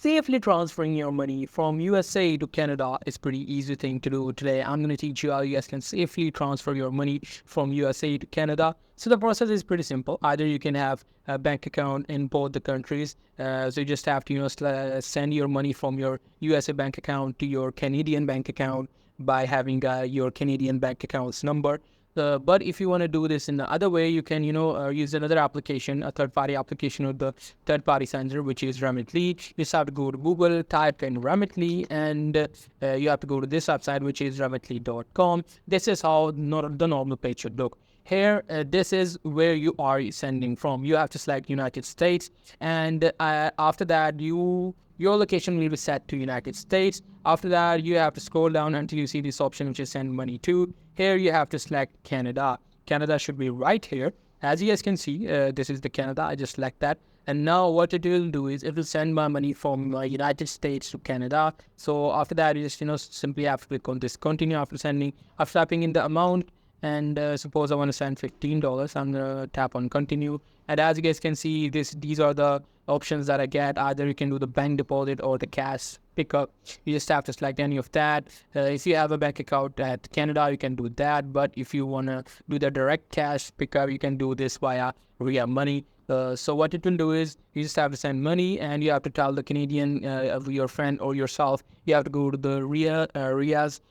safely transferring your money from USA to Canada is pretty easy thing to do. Today I'm going to teach you how you guys can safely transfer your money from USA to Canada. So the process is pretty simple. Either you can have a bank account in both the countries. So you just have to send your money from your USA bank account to your Canadian bank account by having your Canadian bank account's number. But if you want to do this in the other way, you can, use another application, a third-party application of the third-party sender, which is Remitly. You just have to go to Google, type in Remitly, and you have to go to this website, which is remitly.com. This is how the normal page should look. Here, this is where you are sending from. You have to select United States, and after that, your location will be set to United States. After that, you have to scroll down until you see this option, which is send money to. Here, you have to select Canada. Canada should be right here. As you guys can see, this is the Canada. I just select that. And now what it will do is it will send my money from United States to Canada. So after that, you just, simply have to click on this continue after typing in the amount. And suppose I want to send $15. I'm going to tap on continue. And as you guys can see, these are the options that I get. Either you can do the bank deposit or the cash pickup. You just have to select any of that. If you have a bank account at Canada, you can do that. But if you want to do the direct cash pickup, you can do this via Ria Money. So what it will do is you just have to send money, and you have to tell the Canadian of your friend or yourself. You have to go to the Ria's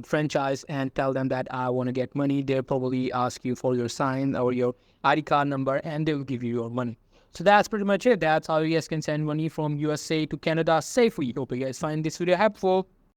franchise and tell them that I want to get money. They'll probably ask you for your sign or your ID card number, and they will give you your money. So that's pretty much it. That's how you guys can send money from USA to Canada safely. Hope you guys find this video helpful.